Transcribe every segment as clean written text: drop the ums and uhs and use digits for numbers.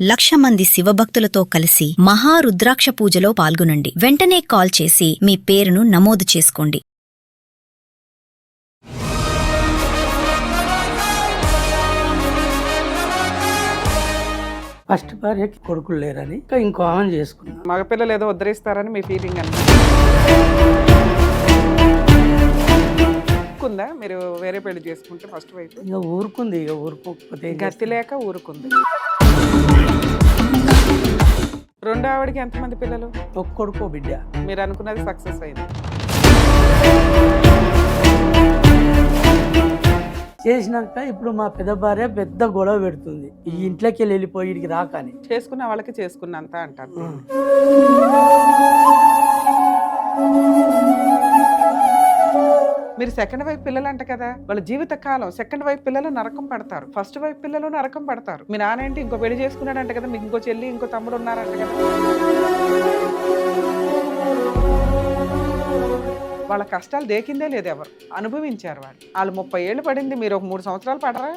1,00,000 మంది శివభక్తులతో కలిసి మహారుద్రాక్ష పూజలో పాల్గొనండి. వెంటనే కాల్ చేసి మీ పేరును నమోదు చేసుకోండి. ఫస్ట్ భార్యకి కొడుకులు లేరని ఇంకో ఆమెను చేసుకున్నా. మగపిల్లలు ఏదో ఉద్ధరిస్తారని మీ ఫీలింగ్ అన్న ఊరుకుందా? మీరు వేరే పెళ్లి చేసుకుంటే ఫస్ట్ వైఫ్ ఇక ఊరుకుంది, ఇక ఊరుకోకపోతే గతి లేక ఊరుకుంది. రెండో ఆవిడకి ఎంతమంది పిల్లలు? ఒక కొడుకో బిడ్డ. మీరు అనుకున్నది సక్సెస్ అయింది. చేసినాక ఇప్పుడు మా పెద్ద భార్య పెద్ద గొడవ పెడుతుంది, ఈ ఇంట్లోకి వెళ్ళిపోయి ఇడికి రాకని. చేసుకున్న వాళ్ళకి చేసుకున్నంత అంటారు. మీరు సెకండ్ వైఫ్ పిల్లలు అంట కదా, వాళ్ళ జీవిత కాలం సెకండ్ వైఫ్ పిల్లలు నరకం పడతారు, ఫస్ట్ వైఫ్ పిల్లలు నరకం పడతారు. మీ నాన్న ఏంటి ఇంకో పెళ్లి చేసుకున్నాడంట కదా, మీకు ఇంకో చెల్లి ఇంకో తమ్ముడు ఉన్నారంట కదా. వాళ్ళ కష్టాలు దేకిందే లేదు, ఎవరు అనుభవించారు. వాళ్ళు 30 ఏళ్ళు పడింది, మీరు ఒక 3 సంవత్సరాలు పడరా?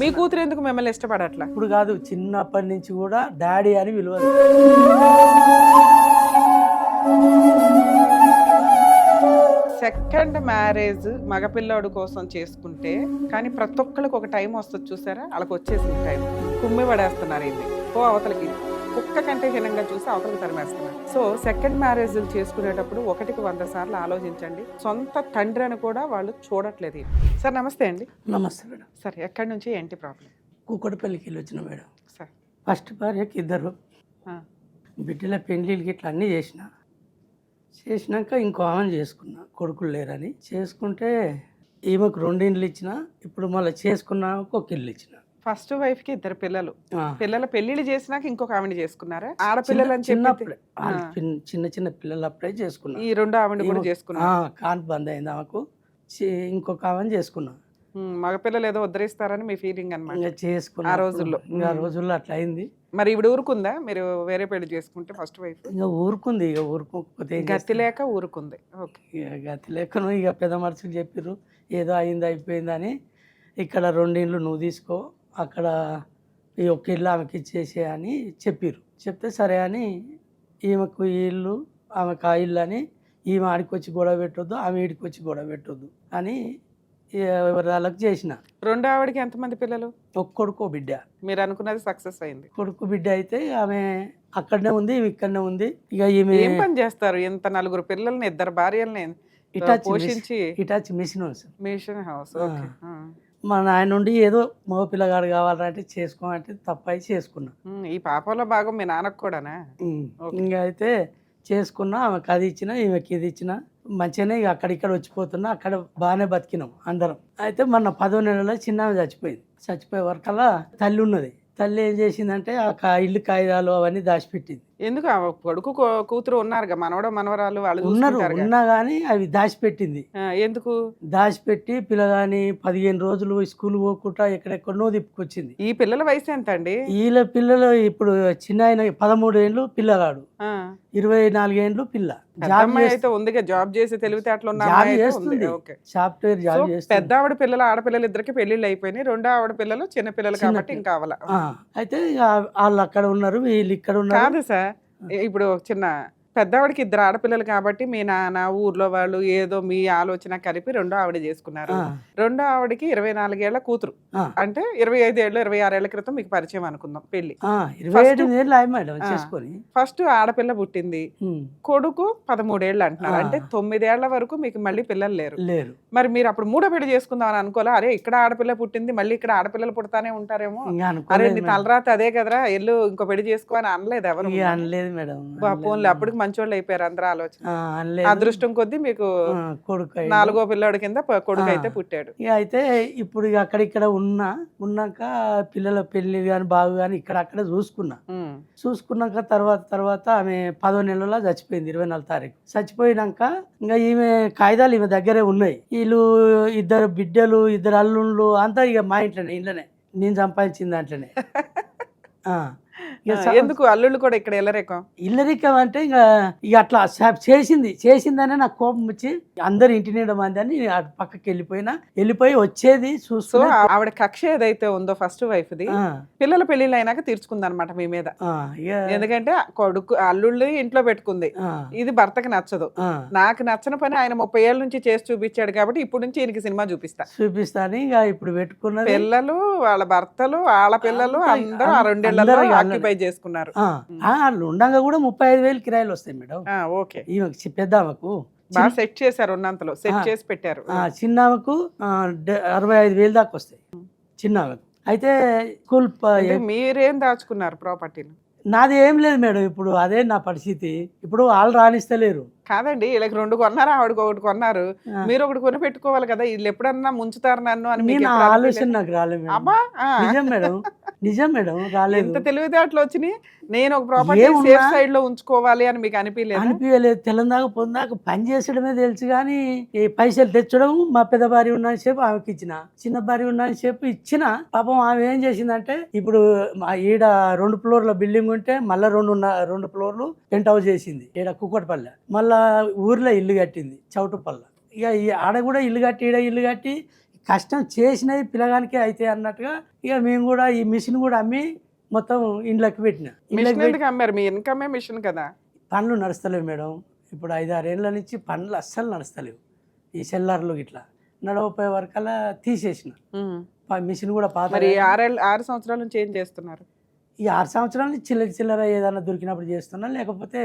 మీ కూతురు ఎందుకు మిమ్మల్ని ఇష్టపడట్లా? ఇప్పుడు కాదు, చిన్నప్పటి నుంచి కూడా డాడీ అని విలువదు. సెకండ్ మ్యారేజ్ మగపిల్లాడు కోసం చేసుకుంటే కానీ ప్రతి ఒక్కరికి ఒక టైం వస్తుంది చూసారా, వాళ్ళకి వచ్చేసిన టైం కుమ్మి పడేస్తున్నారు. ఇది ఓ అవతలకి కుక్క కంటే హీనంగా చూసి అవతలకి తరిమేస్తున్నారు. సో సెకండ్ మ్యారేజ్ చేసుకునేటప్పుడు 1కి 100 సార్లు ఆలోచించండి. సొంత తండ్రి అని కూడా వాళ్ళు చూడట్లేదు. సార్ నమస్తే అండి. నమస్తే మేడం. సార్ ఎక్కడి నుంచి ఏంటి ప్రాబ్లం? కూకట్పల్లికి వెళ్ళి వచ్చిన మేడం. సార్ ఫస్ట్ భార్యకి 2 బిడ్డల పెండ్లికి ఇట్లా అన్నీ చేసినాక ఇంకో ఆమెను చేసుకున్నా, కొడుకులు లేరని. చేసుకుంటే ఈమెకు 2 ఇండ్లు ఇచ్చిన, ఇప్పుడు మళ్ళీ చేసుకున్నాక ఒక ఇల్లు ఇచ్చిన. ఫస్ట్ వైఫ్ కి 2 పిల్లలు, పిల్లల పెళ్లిళ్ళు చేసినాక ఇంకొక ఆవిడ చేసుకున్నారా? ఆడపిల్లలు అని చిన్నప్పుడే, చిన్న పిల్లలు అప్పుడే చేసుకున్నా. ఈ 2 ఆవిడ కూడా చేసుకున్నా. కాన్ బంద్ అయింది ఆమెకు, ఇంకొక ఆమెను చేసుకున్నా. మగపిల్లలు ఏదో ఉద్ధరిస్తారని మీ ఫీలింగ్ అన్నమాట. చేసుకున్నా ఆ రోజుల్లో. ఆ రోజుల్లో అట్లా అయింది. మరి ఇప్పుడు ఊరుకుందా? మీరు వేరే పెళ్లి చేసుకుంటే ఫస్ట్ వైఫ్ ఇక ఊరుకుంది, ఇక ఊరుకోకపోతే గతి లేక ఊరుకుంది. ఇక గతి లేకను ఇక పెద్ద మనుషులు చెప్పిర్రు, ఏదో అయింది అయిపోయిందని, ఇక్కడ 2 ఇండ్లు నువ్వు తీసుకో, అక్కడ ఈ ఒక్క ఇల్లు ఆమెకి ఇచ్చేసే అని చెప్పిర్రు. చెప్తే సరే అని ఈమెకు ఈ ఇల్లు ఆమెకు ఆ ఇల్లు అని, ఈమె ఆడికి వచ్చి గొడవ పెట్టొద్దు, ఆమె ఈడికి వచ్చి గొడవ పెట్టొద్దు అని వాళ్ళకి చేసిన. రెండో ఆవిడకి ఎంతమంది పిల్లలు? ఒక కొడుకో బిడ్డ. మీరు అనుకున్నది సక్సెస్ అయింది. కొడుకు బిడ్డ అయితే ఆమె అక్కడనే ఉంది, ఇక్కడనే ఉంది. ఇక ఈమె ఏం పని చేస్తారు? ఇంత 4 పిల్లల్ని 2 భార్యల్ని పోషించి ఇటాచి మిషన్ హౌస్. మా నాయన నుండి ఏదో మగ పిల్లగాడు కావాలంటే చేసుకోమంటే తప్పై చేసుకున్నా. ఈ పాపంలో భాగం మీ నాన్నకు కూడానా? ఇంకా అయితే చేసుకున్నా, ఆమెకు అది ఇచ్చిన, ఈమెకి ఇది ఇచ్చిన. మంచిగానే ఇక అక్కడిక్కడ వచ్చిపోతున్నా, అక్కడ బాగానే బతికినాం అందరం. అయితే మొన్న 10వ నెలలో చిన్న ఆమె చచ్చిపోయింది. చచ్చిపోయే వరకల్లా తల్లి ఉన్నది. తల్లి ఏం చేసిందంటే ఆ ఇల్లు కాగితాలు అవన్నీ దాచిపెట్టింది. ఎందుకు? కొడుకు కూతురు ఉన్నారు, మనవడ మనవరాలు వాళ్ళు ఉన్నా కానీ అవి దాచిపెట్టింది. ఎందుకు దాచిపెట్టి పిల్లగాని 15 రోజులు స్కూల్ పోకుండా ఎక్కడెక్కడనో తిప్పుకొచ్చింది. ఈ పిల్లల వయసు ఎంత అండి? వీళ్ళ పిల్లలు ఇప్పుడు చిన్న ఆయన 13 ఏళ్ళు పిల్లగాడు, 24 ఏళ్ళు పిల్ల. జాబ్ చేసి తెలివితేటలు సాఫ్ట్వేర్ జాబ్ చేస్తుంది. పెద్ద ఆవిడ పిల్లలు ఆడపిల్లలు 2కి పెళ్లిళ్ళు అయిపోయినాయి. రెండో ఆవిడ పిల్లలు చిన్న పిల్లలు కాబట్టి ఇంకా అవ్వాల. అయితే వాళ్ళు అక్కడ ఉన్నారు, వీళ్ళు ఇక్కడ ఉన్నారు. కాదు సార్, ఇప్పుడు చిన్న పెద్దవాడికి 2 ఆడపిల్లలు కాబట్టి మీ నాన్న ఊర్లో వాళ్ళు ఏదో మీ ఆలోచన కలిపి రెండో ఆవిడ చేసుకున్నారు. రెండో ఆవిడకి 24 ఏళ్ల కూతురు, అంటే 25 ఏళ్ళు 26 ఏళ్ల క్రితం మీకు పరిచయం అనుకుందాం పెళ్లి. 27 ఏళ్ళు ఫస్ట్ ఆడపిల్ల పుట్టింది, కొడుకు 13 ఏళ్ళు అంటున్నారు. అంటే 9 ఏళ్ల వరకు మీకు మళ్ళీ పిల్లలు లేరు. మరి మీరు అప్పుడు 3వ పెళ్లి చేసుకుందాం అని అనుకోలే? అరే ఇక్కడ ఆడపిల్ల పుట్టింది, మళ్ళీ ఇక్కడ ఆడపిల్లలు పుడతానే ఉంటారేమో, అరే నీ తలరాత అదే కదరా, ఎల్లు ఇంకో పెళ్లి చేసుకో అని అనలేదు ఎవరు? అనలేదు మేడం. ఫోన్లు అప్పటికి మంచోళ్ళు అయిపోయారు అందరూ. ఆలోచన అదృష్టం కొద్దీ మీకు కొడుకు 4వ పిల్లాడి కింద కొడుకు అయితే పుట్టాడు. అయితే ఇప్పుడు అక్కడిక్కడ ఉన్నాక పిల్లల పెళ్లి కానీ బాగు కానీ ఇక్కడ అక్కడ చూసుకున్నాక తర్వాత ఆమె 10వ నెలలో చచ్చిపోయింది, 24వ తారీఖు. చచ్చిపోయినాక ఇంకా ఈమె కాగితాలు ఈమె దగ్గరే ఉన్నాయి. వీళ్ళు 2 బిడ్డలు 2 అల్లుళ్ళు అంతా ఇక మా ఇంట్లోనే నేను సంపాదించిన దాంట్లోనే. ఎందుకు అల్లుళ్ళు కూడా ఇక్కడ ఎల్లరేకం? ఇల్లరికం అంటే ఇక అట్లా చేసిందనే నాకు కోపం వచ్చి అందరు ఇంటి నిండా మంది అని అటు పక్కకి వెళ్ళిపోయి వచ్చేది సో చూస్తూ ఆవిడ కక్ష ఏదైతే ఉందో ఫస్ట్ వైఫ్ ది పిల్లల పెళ్లిళ్ళు అయినాక తీర్చుకుందనమాట మీ మీద. ఎందుకంటే కొడుకు అల్లుళ్ళు ఇంట్లో పెట్టుకుంది, ఇది భర్తకి నచ్చదు. నాకు నచ్చని పని ఆయన 30 ఏళ్ళ నుంచి చేసి చూపించాడు కాబట్టి ఇప్పుడు నుంచి ఈయనకి సినిమా చూపిస్తాను. ఇక ఇప్పుడు పెట్టుకున్న పిల్లలు, వాళ్ళ భర్తలు, వాళ్ళ పిల్లలు అందరూ ఆ 2 ఏళ్లలో ఆక్యుపై చేసుకున్నారు. వాళ్ళు ఉండగా కూడా 35,000 కిరాయిలు వస్తాయి మేడం. ఓకే, ఈమెకు పెద్దామకు బాగా సెట్ చేశారు, ఉన్నంతలో సెట్ చేసి పెట్టారు. చిన్నామకు 65,000 దాకా వస్తాయి చిన్నామకు. అయితే స్కూల్ మీరేం దాచుకున్నారు ప్రాపర్టీలు? నాది ఏం లేదు మేడం, ఇప్పుడు అదే నా పరిస్థితి. ఇప్పుడు వాళ్ళు రాణిస్తలేరు. కాదండి, వీళ్ళకి 2 కొన్నారు, ఆవిడకి 1 కొన్నారు, మీరు 1 కొని పెట్టుకోవాలి కదా. వీళ్ళు ఎప్పుడన్నా ముంచుతారు నన్ను అని నేను ఆలోచన నాకు రాలేదు. నిజం మేడం రాలేదు. ఎంత తెలివితేటలు వచ్చినాయి. నేను ఒక ప్రాపర్టీ సేఫ్ సైడ్ లో ఉంచుకోవాలి అని మీకు అనిపించలేదు. తెలంగాణ పొందాక పని చేసడమే తెలుసు కానీ ఈ పైసలు తెచ్చడం, మా పెద్ద భార్య ఉన్న సేపు ఆమెకి ఇచ్చిన, చిన్న భార్య ఉన్న సేపు ఇచ్చిన. పాపం ఆమె ఏం చేసిందంటే ఇప్పుడు ఈడ 2 ఫ్లోర్ల బిల్డింగ్ ఉంటే మళ్ళీ 2 ఫ్లోర్లు పెంట్ హౌస్ చేసింది ఈడ కుక్కటపల్లె. మళ్ళా ఊర్లో ఇల్లు కట్టింది చౌటుపల్ల. ఇక ఆడ కూడా ఇల్లు కట్టి ఈడ ఇల్లు కట్టి కష్టం చేసినవి పిల్లగానికే అయితే అన్నట్టుగా ఇక మేము కూడా ఈ మిషన్ కూడా అమ్మి మొత్తం ఇండ్లకి పెట్టిన. అమ్మారు, మీ ఇన్కమే మిషన్ కదా. పనులు నడుస్తలేవు మేడం. ఇప్పుడు 5-6 ఏళ్ళ నుంచి పనులు అస్సలు నడుస్తలేవు. ఈ సెల్లార్లు ఇట్లా నడవపోయే వరకల్లా తీసేసిన మిషన్ కూడా పాత. 6 సంవత్సరాల నుంచి ఏం చేస్తున్నారు? ఈ 6 సంవత్సరాల నుంచి చిల్లర ఏదైనా దొరికినప్పుడు చేస్తున్నా, లేకపోతే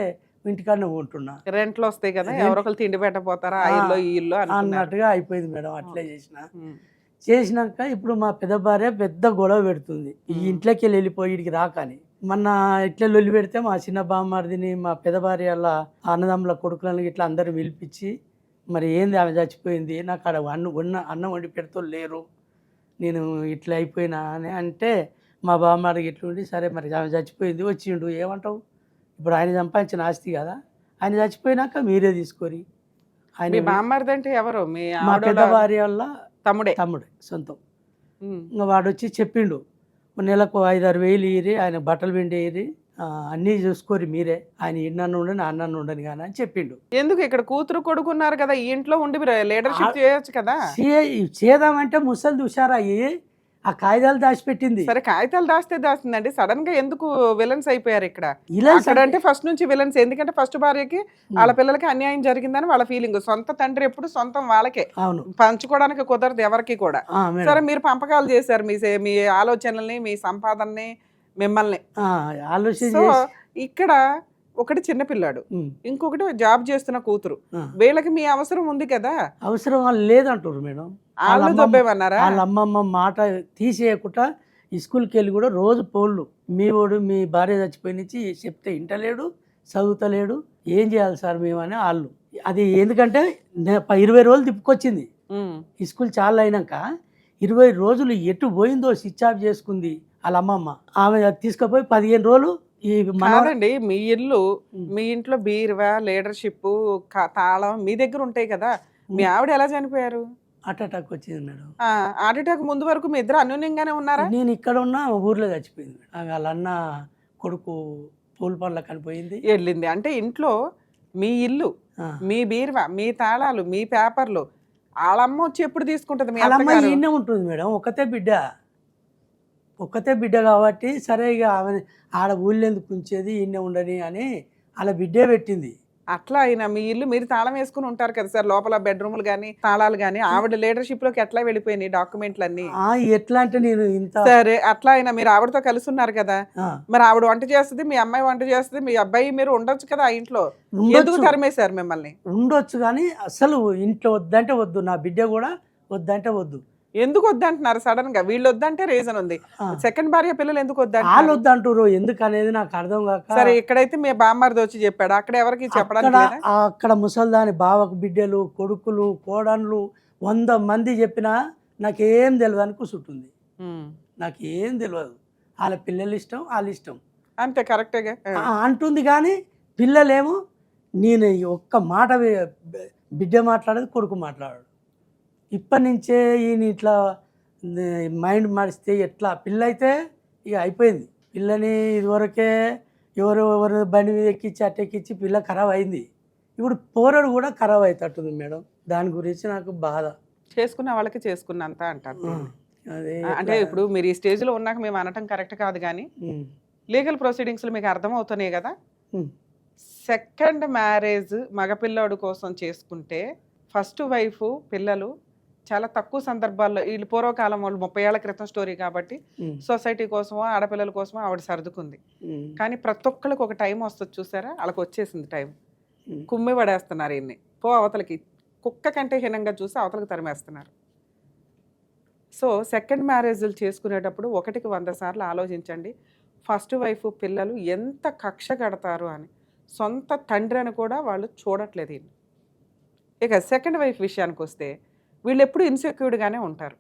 ఇంటికాడనే ఉంటున్నా. రెంట్లో వస్తాయి కదా, ఎవరొకరు తిండి పెట్టపోతారా ఆ ఇల్లు ఈ ఇల్లు అన్నట్టుగా అయిపోయింది మేడం. అట్లే చేసినాక ఇప్పుడు మా పెద్ద భార్య పెద్ద గొడవ పెడుతుంది, ఈ ఇంట్లోకి వెళ్ళిపోయి ఇడికి రాకని. మొన్న ఇట్లా లొల్లి పెడితే మా చిన్న బామ్మడిని, మా పెద్ద భార్య వాళ్ళ అన్నదమ్ముల కొడుకులను ఇట్లా అందరూ పిలిపించి, మరి ఏంది ఆమె చచ్చిపోయింది, నాకు ఆడ అన్నం వండి పెడుతూ లేరు, నేను ఇట్లా అయిపోయినా అని అంటే మా బామ్మడికి ఇట్లా ఉండి, సరే మరి ఆమె చచ్చిపోయింది వచ్చిండు ఏమంటావు, ఇప్పుడు ఆయన సంపాదించిన ఆస్తి కదా, ఆయన చచ్చిపోయినాక మీరే తీసుకోరి. ఆయన బామ్మడిది అంటే ఎవరు? మా పెద్ద భార్య వల్ల తమ్ముడే సొంతం. ఇంకా వాడు వచ్చి చెప్పిండు, నెలకు 5-6 వేలు ఇయ్యి, ఆయన బట్టలు పిండి ఇయ్యి, అన్నీ చూసుకోరి మీరే, ఆయన ఇన్నన్ను ఉండని అన్నన్ను ఉండని కానీ అని చెప్పిండు. ఎందుకు ఇక్కడ కూతురు కొడుకున్నారు కదా, ఈ ఇంట్లో ఉండి లీడర్షిప్ చేయొచ్చు కదా. చేద్దామంటే ముసలి దుషారయ్యి ఆ కాగితాలు దాచిపెట్టింది. సరే, కాగితాలు దాస్తుందండి. సడన్ గా ఎందుకు విలన్స్ అయిపోయారు ఇక్కడ? అంటే ఫస్ట్ నుంచి విలన్స్. ఎందుకంటే ఫస్ట్ భార్యకి వాళ్ళ పిల్లలకి అన్యాయం జరిగిందని వాళ్ళ ఫీలింగ్. సొంత తండ్రి ఎప్పుడు సొంతం వాళ్ళకే, పంచుకోవడానికి కుదరదు ఎవరికి కూడా. సరే, మీరు పంపకాలు చేశారు మీ ఆలోచనల్ని, మీ సంపాదనని, మిమ్మల్ని ఆలోచన. ఇక్కడ ఒకటి చిన్నపిల్లాడు, ఇంకొకటి జాబ్ చేస్తున్న కూతురు. వీళ్ళకి మీ అవసరం ఉంది కదా. అవసరం లేదంటారు మేడం. వాళ్ళ అమ్మమ్మ మాట తీసేయకుండా స్కూల్కి వెళ్ళి కూడా రోజు పోళ్ళు, మీ భార్య చచ్చిపోయి నుంచి చెప్తే ఇంటలేడు, చదువుతలేడు, ఏం చేయాలి సార్ మేము అని వాళ్ళు. అది ఎందుకంటే 20 రోజులు తిప్పుకొచ్చింది. ఈ స్కూల్ చాలా అయినాక 20 రోజులు ఎటు పోయిందో స్విచ్ ఆఫ్ చేసుకుంది వాళ్ళ అమ్మమ్మ. ఆమె తీసుకుపోయి 15 రోజులు కాదండి. మీ ఇల్లు, మీ ఇంట్లో బీరువా, లీడర్షిప్, తాళం మీ దగ్గర ఉంటాయి కదా. మీ ఆవిడ ఎలా చనిపోయారు? హార్ట్ అటాక్ వచ్చింది మేడం. హార్ట్ అటాక్ ముందు వరకు మీ ఇద్దరు అన్యోన్యంగానే ఉన్నారా? నేను ఇక్కడ ఉన్న ఊర్లో చచ్చిపోయింది. వాళ్ళ అన్న కొడుకు పూల పనులకు కనిపోయింది, వెళ్ళింది. అంటే ఇంట్లో మీ ఇల్లు, మీ బీరువా, మీ తాళాలు, మీ పేపర్లు వాళ్ళమ్మ వచ్చి ఎప్పుడు తీసుకుంటది? మీ అమ్మ ఈయనే ఉంటుంది మేడం. ఒక్కతే బిడ్డ కాబట్టి సరే ఇక ఆమె ఆడ ఊళ్ళో ఎందుకు ఉంచేది, ఈయనే ఉండని అని అలా బిడ్డే పెట్టింది. అట్లా అయినా మీ ఇల్లు మీరు తాళం వేసుకుని ఉంటారు కదా సార్, లోపల బెడ్రూమ్లు కానీ తాళాలు కానీ. ఆవిడ లీడర్షిప్ లోకి ఎట్లా వెళ్ళిపోయినాయి డాక్యుమెంట్లు అన్ని? ఎట్లా అంటే నేను ఇంత సరే, అట్లా అయినా మీరు ఆవిడతో కలిసి ఉన్నారు కదా, మరి ఆవిడ వంట చేస్తుంది, మీ అమ్మాయి వంట చేస్తుంది, మీ అబ్బాయి మీరు ఉండొచ్చు కదా ఆ ఇంట్లో. ఎందుకు తరిమేశారు మిమ్మల్ని? ఉండొచ్చు కానీ అసలు ఇంట్లో వద్దంటే వద్దు, నా బిడ్డ కూడా వద్దంటే వద్దు. ఎందుకు వద్దంటున్నారు సడన్ గా? వీళ్ళు వద్దంటే రీజన్ ఉంది. సెకండ్ భార్య పిల్లలు ఎందుకు వాళ్ళు వద్దంటారు, ఎందుకు అనేది నాకు అర్థం కాక. సరే, ఇక్కడైతే మీ బామ్మర్ది వచ్చి చెప్పాడు, అక్కడ ఎవరికి చెప్పడానికి? అక్కడ ముసల్దాని బావకు బిడ్డలు, కొడుకులు, కోడన్లు 100 మంది చెప్పినా నాకేం తెలియదు అని కూర్చుంటుంది. నాకేం తెలియదు, వాళ్ళ పిల్లలు ఇష్టం, వాళ్ళ ఇష్టం అంతే. కరెక్టేగా అంటుంది కానీ పిల్లలేమో నేను ఒక్క మాట బిడ్డ మాట్లాడేది, కొడుకు మాట్లాడాడు. ఇప్పటి నుంచే ఈయన ఇట్లా మైండ్ మారిస్తే ఎట్లా? పిల్ల అయితే ఇక అయిపోయింది. పిల్లని ఇదివరకే ఎవరు బండి మీద ఎక్కించి అట్టెక్కించి పిల్ల ఖరాబ్ అయింది. ఇప్పుడు పోరడు కూడా ఖరాబ్ అవుతట్టుంది మేడం. దాని గురించి నాకు బాధ. చేసుకున్న వాళ్ళకి చేసుకున్నంత అంటారు ఆ, దీన్ని. అదే అంటే ఇప్పుడు మీరు ఈ స్టేజ్లో ఉన్నాక మేము అనటం కరెక్ట్ కాదు, కానీ ఉమ్, లీగల్ ప్రొసీడింగ్స్లో మీకు అర్థమవుతున్నాయి కదా. ఉమ్, సెకండ్ మ్యారేజ్ మగపిల్లాడు కోసం చేసుకుంటే ఫస్ట్ వైఫ్ పిల్లలు చాలా తక్కువ సందర్భాల్లో, వీళ్ళు పూర్వకాలం వాళ్ళు 30 ఏళ్ల క్రితం స్టోరీ కాబట్టి ఉమ్, సొసైటీ కోసమో ఆడపిల్లల కోసమో ఆవిడ సర్దుకుంది. ఉమ్, కానీ ప్రతి ఒక్కరికి ఒక టైం వస్తుంది చూసారా, వాళ్ళకి వచ్చేసింది టైం. ఉమ్. కుమ్మి పడేస్తున్నారు ఈయన్ని. పో అవతలకి, కుక్క కంటే హీనంగా చూసి అవతలకి తరిమేస్తున్నారు. సో సెకండ్ మ్యారేజ్లు చేసుకునేటప్పుడు 1కి 100 సార్లు ఆలోచించండి. ఫస్ట్ వైఫ్ పిల్లలు ఎంత కక్ష కడతారు అని. సొంత తండ్రి అని కూడా వాళ్ళు చూడట్లేదు ఈయన. ఇక సెకండ్ వైఫ్ విషయానికి వస్తే వీళ్ళు ఎప్పుడు ఇన్సెక్యూర్డ్గానే ఉంటారు.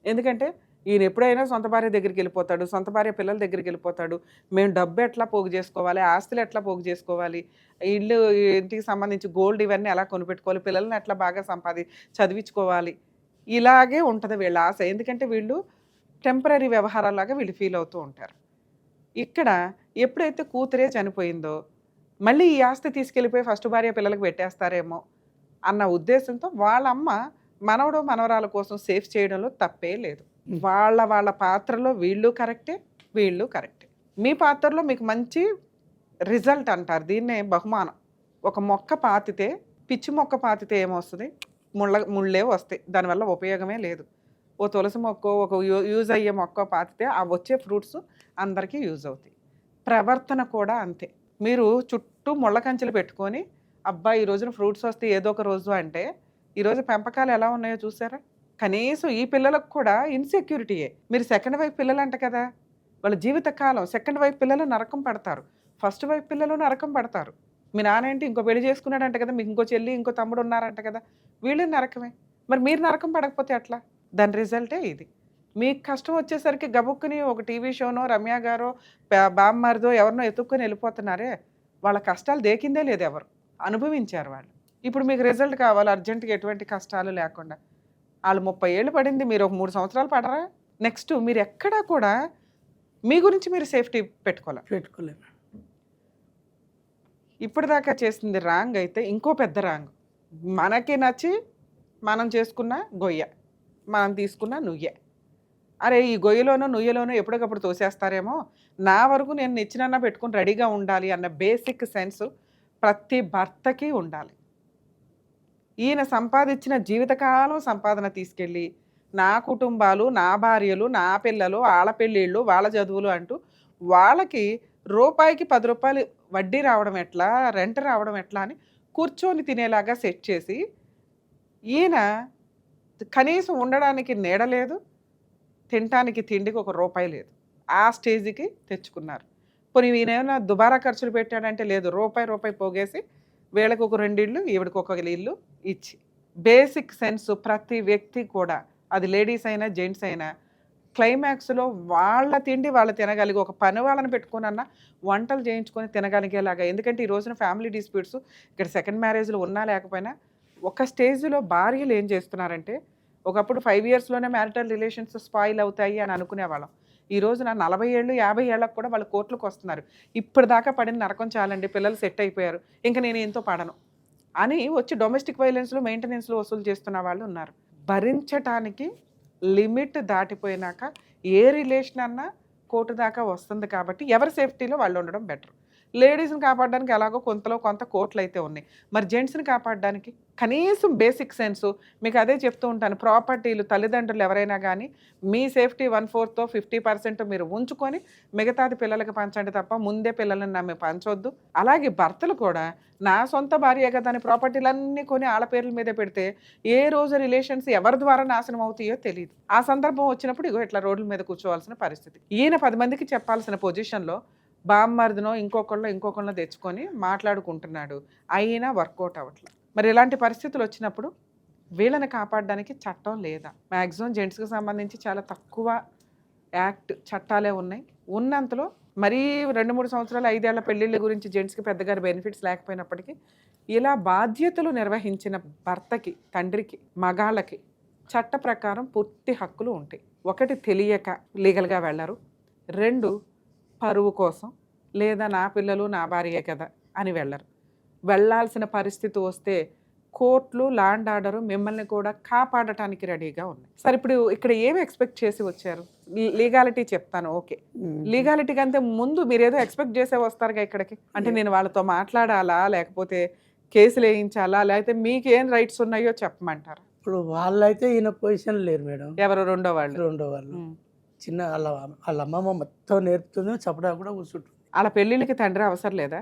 ఎందుకంటే ఈయన ఎప్పుడైనా సొంత భార్య దగ్గరికి వెళ్ళిపోతాడు, సొంత భార్య పిల్లల దగ్గరికి వెళ్ళిపోతాడు. మేము డబ్బు ఎట్లా పోగు చేసుకోవాలి, ఆస్తులు ఎట్లా పోగు చేసుకోవాలి, ఇల్లు ఇంటికి సంబంధించి గోల్డ్ ఇవన్నీ ఎలా కొనిపెట్టుకోవాలి, పిల్లల్ని ఎట్లా బాగా చదివించుకోవాలి, ఇలాగే ఉంటుంది వీళ్ళ ఆశ. ఎందుకంటే వీళ్ళు టెంపరీ వ్యవహారాలాగా వీళ్ళు ఫీల్ అవుతూ ఉంటారు. ఇక్కడ ఎప్పుడైతే కూతురే చనిపోయిందో మళ్ళీ ఈ ఆస్తి తీసుకెళ్ళిపోయి ఫస్ట్ భార్య పిల్లలకు పెట్టేస్తారేమో అన్న ఉద్దేశంతో వాళ్ళమ్మ మనవడు మనవరాల కోసం సేఫ్ చేయడంలో తప్పే లేదు. వాళ్ళ పాత్రలో వీళ్ళు కరెక్టే, వీళ్ళు కరెక్టే. మీ పాత్రలో మీకు మంచి రిజల్ట్ అంటారు దీన్నే బహుమానం. ఒక మొక్క పాతితే, పిచ్చి మొక్క పాతితే ఏమొస్తుంది, ముళ్ళే వస్తాయి, దానివల్ల ఉపయోగమే లేదు. ఓ తులసి మొక్క, ఒక యూజ్ అయ్యే మొక్క పాతితే ఆ వచ్చే ఫ్రూట్స్ అందరికీ యూజ్ అవుతాయి. ప్రవర్తన కూడా అంతే. మీరు చుట్టూ ముళ్ళ కంచెలు పెట్టుకొని అబ్బా ఈ రోజున ఫ్రూట్స్ వస్తే ఏదో ఒక రోజు అంటే ఈరోజు పెంపకాలు ఎలా ఉన్నాయో చూసారా. కనీసం ఈ పిల్లలకు కూడా ఇన్సెక్యూరిటీయే. మీరు సెకండ్ వైఫ్ పిల్లలు అంట కదా, వాళ్ళ జీవితకాలం సెకండ్ వైఫ్ పిల్లలు నరకం పడతారు, ఫస్ట్ వైఫ్ పిల్లలు నరకం పడతారు. మీ నాన్న ఏంటి ఇంకో పెళ్లి చేసుకున్నాడంట కదా, మీకు ఇంకో చెల్లి ఇంకో తమ్ముడు ఉన్నారంట కదా, వీళ్ళు నరకమే. మరి మీరు నరకం పడకపోతే అట్లా? దాని రిజల్టే ఇది. మీకు కష్టం వచ్చేసరికి గబుక్కుని ఒక టీవీ షోనో రమ్య గారో బామ్మరిదో ఎవరినో ఎత్తుక్కొని వెళ్ళిపోతున్నారే, వాళ్ళ కష్టాలు దేకిందే లేదు, ఎవరు అనుభవించారు వాళ్ళు. ఇప్పుడు మీకు రిజల్ట్ కావాలి అర్జెంటుగా, ఎటువంటి కష్టాలు లేకుండా. వాళ్ళు 30 ఏళ్ళు పడింది, మీరు ఒక 3 సంవత్సరాలు పడరా. నెక్స్ట్ మీరు ఎక్కడా కూడా మీ గురించి మీరు సేఫ్టీ పెట్టుకోలేము. ఇప్పటిదాకా చేసింది రాంగ్ అయితే ఇంకో పెద్ద రాంగ్. మనకి నచ్చి మనం చేసుకున్న గొయ్య, మనం తీసుకున్న నుయ్య. అరే ఈ గొయ్యలోనో నుయ్యలోనో ఎప్పటికప్పుడు తోసేస్తారేమో, నా వరకు నేను నిచ్చినన్నా పెట్టుకుని రెడీగా ఉండాలి అన్న బేసిక్ సెన్స్ ప్రతి భర్తకి ఉండాలి. ఈయన సంపాదించిన జీవితకాలం సంపాదన తీసుకెళ్ళి నా కుటుంబాలు, నా భార్యలు, నా పిల్లలు, వాళ్ళ పెళ్ళిళ్ళు, వాళ్ళ చదువులు అంటూ వాళ్ళకి రూపాయికి 10 రూపాయలు వడ్డీ రావడం ఎట్లా, రెంట్ రావడం ఎట్లా అని కూర్చొని తినేలాగా సెట్ చేసి ఈయన కనీసం ఉండడానికి నీడ లేదు, తినటానికి తిండికి ఒక రూపాయి లేదు, ఆ స్టేజ్కి తెచ్చుకున్నారు. పోనీ ఈయన ఏమైనా దుబారా ఖర్చులు పెట్టాడంటే లేదు, రూపాయి పోగేసి వీళ్ళకి ఒక 2 ఇళ్ళు, ఈవిడికి ఒక ఇల్లు ఇచ్చి. బేసిక్ సెన్స్ ప్రతి వ్యక్తి కూడా, అది లేడీస్ అయినా జెంట్స్ అయినా, క్లైమాక్స్లో వాళ్ళ తిండి వాళ్ళు తినగలిగి ఒక పని వాళ్ళని పెట్టుకున్న వంటలు చేయించుకొని తినగలిగేలాగా. ఎందుకంటే ఈ రోజున ఫ్యామిలీ డిస్ప్యూట్స్ ఇక్కడ సెకండ్ మ్యారేజ్లో ఉన్నా లేకపోయినా ఒక స్టేజ్లో భార్యలు ఏం చేస్తున్నారంటే, ఒకప్పుడు 5 ఇయర్స్లోనే మ్యారిటల్ రిలేషన్స్ స్పాయిల్ అవుతాయి అని అనుకునేవాళ్ళం. ఈ రోజున 40 ఏళ్ళు 50 ఏళ్ళకు కూడా వాళ్ళు కోర్టులకు వస్తున్నారు. ఇప్పటిదాకా పడిన నరకం చాలండి, పిల్లలు సెట్ అయిపోయారు, ఇంకా నేను ఎంతో పడను అని వచ్చి డొమెస్టిక్ వైలెన్స్లో మెయింటెనెన్స్లో వసూలు చేస్తున్న వాళ్ళు ఉన్నారు. భరించటానికి లిమిట్ దాటిపోయినాక ఏ రిలేషన్ అన్నా కోర్టు దాకా వస్తుంది. కాబట్టి ఎవరి సేఫ్టీలో వాళ్ళు ఉండడం బెటర్. లేడీస్ని కాపాడడానికి ఎలాగో కొంతలో కొంత కోర్టులు అయితే ఉన్నాయి, మరి జెంట్స్ని కాపాడడానికి కనీసం బేసిక్ సెన్సు. మీకు అదే చెప్తూ ఉంటాను, ప్రాపర్టీలు తల్లిదండ్రులు ఎవరైనా కానీ మీ సేఫ్టీ 1/4 50% మీరు ఉంచుకొని మిగతాది పిల్లలకి పంచండి తప్ప ముందే పిల్లలను నమ్మి పంచొద్దు. అలాగే భర్తలు కూడా నా సొంత భార్య కదా అని ప్రాపర్టీలన్నీ కొని ఆళ్ళ పేర్ల మీదే పెడితే ఏ రోజు రిలేషన్స్ ఎవరి ద్వారా నాశనం అవుతాయో తెలియదు. ఆ సందర్భం వచ్చినప్పుడు ఇగో ఇట్లా రోడ్ల మీద కూర్చోవాల్సిన పరిస్థితి. ఈయన 10 మందికి చెప్పాల్సిన పొజిషన్లో బామ్మర్దినో ఇంకొకళ్ళో తెచ్చుకొని మాట్లాడుకుంటున్నాడు, అయినా వర్కౌట్ అవ్వట్లేదు. మరి ఇలాంటి పరిస్థితులు వచ్చినప్పుడు వీళ్ళని కాపాడడానికి చట్టం లేదా? మ్యాక్సిమం జెంట్స్కి సంబంధించి చాలా తక్కువ యాక్ట్ చట్టాలే ఉన్నాయి. ఉన్నంతలో మరీ 2-3 సంవత్సరాలు 5 ఏళ్ల పెళ్ళిళ్ళ గురించి జెంట్స్కి పెద్దగా బెనిఫిట్స్ లేకపోయినప్పటికీ ఇలా బాధ్యతలు నిర్వహించిన భర్తకి, తండ్రికి, మగాళ్ళకి చట్ట ప్రకారం పూర్తి హక్కులు ఉంటాయి. 1 తెలియక లీగల్గా వెళ్ళరు, 2 పరువు కోసం లేదా నా పిల్లలు నా భార్యే కదా అని వెళ్ళరు. వెళ్ళాల్సిన పరిస్థితి వస్తే కోర్టులు, ల్యాండ్ ఆర్డర్ మిమ్మల్ని కూడా కాపాడటానికి రెడీగా ఉన్నాయి. సరే ఇప్పుడు ఇక్కడ ఏమి ఎక్స్పెక్ట్ చేసి వచ్చారు? లీగాలిటీ చెప్తాను, ఓకే. లీగాలిటీ కంటే ముందు మీరు ఏదో ఎక్స్పెక్ట్ చేసే వస్తారుగా ఇక్కడికి. అంటే నేను వాళ్ళతో మాట్లాడాలా, లేకపోతే కేసులు వేయించాలా, లేకపోతే మీకు ఏం రైట్స్ ఉన్నాయో చెప్పమంటారా? ఇప్పుడు వాళ్ళైతే ఈయన పొజిషన్ లేరు మేడం. ఎవరు? రెండో వాళ్ళు. చిన్న వాళ్ళ అమ్మమ్మ మొత్తం నేర్పుతుంది, చెప్పడా కూడా కూర్చుంటుంది. వాళ్ళ పెళ్ళిళ్ళకి తండ్రి అవసరం లేదా?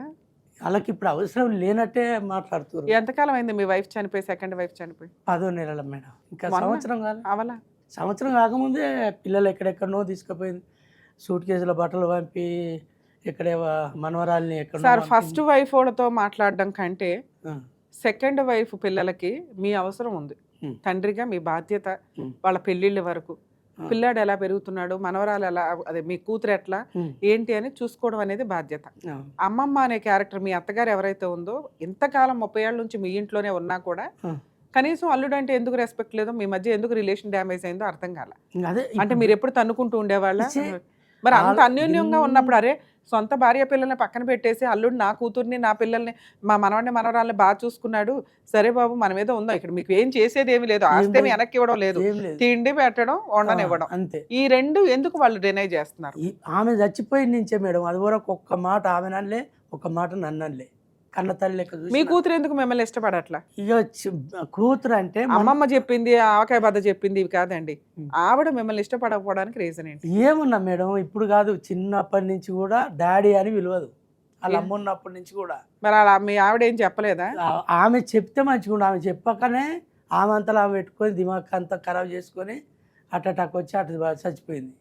వాళ్ళకి ఇప్పుడు అవసరం లేనట్టే మాట్లాడుతున్నారు. ఎంతకాలం అయింది మీ వైఫ్ చనిపోయి, సెకండ్ వైఫ్ చనిపోయి? 10 నెలల మేడం. ఇంకా సంవత్సరం కాదు. అవలా సంవత్సరం కాకముందే పిల్లలు ఎక్కడెక్కడనో తీసుకుపోయింది, సూట్ కేసుల బట్టలు పంపి ఎక్కడే మనవరాల్ని ఎక్కడ. సార్, ఫస్ట్ వైఫ్ వాళ్ళతో మాట్లాడడం కంటే సెకండ్ వైఫ్ పిల్లలకి మీ అవసరం ఉంది. తండ్రిగా మీ బాధ్యత వాళ్ళ పెళ్ళిళ్ళ వరకు, పిల్లాడు ఎలా పెరుగుతున్నాడు, మనవరాలు ఎలా, అదే మీ కూతురు ఎట్లా ఏంటి అని చూసుకోవడం అనేది బాధ్యత. అమ్మమ్మ అనే క్యారెక్టర్ మీ అత్తగారు ఎవరైతే ఉందో, ఇంతకాలం 30 ఏళ్ళ నుంచి మీ ఇంట్లోనే ఉన్నా కూడా కనీసం అల్లుడు అంటే ఎందుకు రెస్పెక్ట్ లేదో, మీ మధ్య ఎందుకు రిలేషన్ డ్యామేజ్ అయిందో అర్థం కాల. అంటే మీరు ఎప్పుడు తన్నుకుంటూ ఉండేవాళ్ళ? మరి అంత అన్యోన్యంగా ఉన్నప్పుడు అరే సొంత భార్య పిల్లల్ని పక్కన పెట్టేసి అల్లుడు నా కూతుర్ని, నా పిల్లల్ని, మా మనవాడిని మనవరాల్ని బాగా చూసుకున్నాడు, సరే బాబు మన మీద ఉందా, ఇక్కడ మీకు ఏం చేసేది ఏమి లేదు, ఆస్తి వెనక్కి ఇవ్వడం లేదు, తిండి పెట్టడం, వండనివ్వడం, అంతే. ఈ రెండు ఎందుకు వాళ్ళు డినై చేస్తున్నారు? ఆమె చచ్చిపోయిన నుంచే మేడం, అది వరకు ఒక్క మాట ఆమె నల్లే, ఒక మాట నన్నలే, కన్న తల్లి. మీ కూతురు ఎందుకు మిమ్మల్ని ఇష్టపడట్లా? ఇక కూతురు అంటే అమ్మమ్మ చెప్పింది, ఆవకాయ బద్ద చెప్పింది ఇవి కాదండి, ఆవిడ మిమ్మల్ని ఇష్టపడకపోవడానికి రీజన్ ఏంటి? ఏమున్నా మేడం, ఇప్పుడు కాదు, చిన్నప్పటి నుంచి కూడా డాడీ అని పిలవదు, వాళ్ళ అమ్మ ఉన్నప్పటి నుంచి కూడా. మరి అలా మీ ఆవిడ ఏం చెప్పలేదా? ఆమె చెప్తే మంచిగా, ఆమె చెప్పకనే ఆమె అంతలో ఆమె పెట్టుకొని దిమాగ్ అంతా ఖరాబ్ చేసుకొని అటాక్ వచ్చి అటు చచ్చిపోయింది.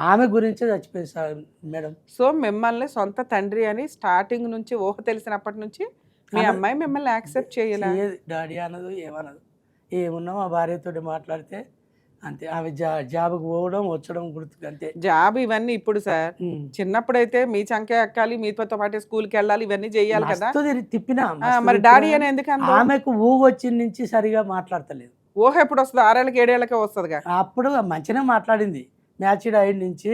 ఆమె గురించే చచ్చిపోయింది సార్ మేడం. సో మిమ్మల్ని సొంత తండ్రి అని స్టార్టింగ్ నుంచి ఊహ తెలిసినప్పటి నుంచి మీ అమ్మాయి మిమ్మల్ని యాక్సెప్ట్ చేయలేదు. డాడీ అనదు, ఏమనదు. ఏమున్నా మా భార్యతో మాట్లాడితే అంతే. ఆమె జాబ్కి పోవడం వచ్చడం గుర్తు అంతే. జాబ్ ఇవన్నీ ఇప్పుడు సార్, చిన్నప్పుడైతే మీ చంకే ఎక్కాలి, మీతో పాటు స్కూల్కి వెళ్ళాలి, ఇవన్నీ చెయ్యాలి కదా. తిప్పినా మరి డాడీ అని ఎందుకు? ఆమెకు ఊహ వచ్చిన నుంచి సరిగా మాట్లాడతలేదు. ఊహ ఎప్పుడు వస్తుంది? 6 ఏళ్ళకి 7 ఏళ్ళకే వస్తుందిగా. అప్పుడు మంచిగా మాట్లాడింది, మ్యాచ్డ్ అయిన నుంచి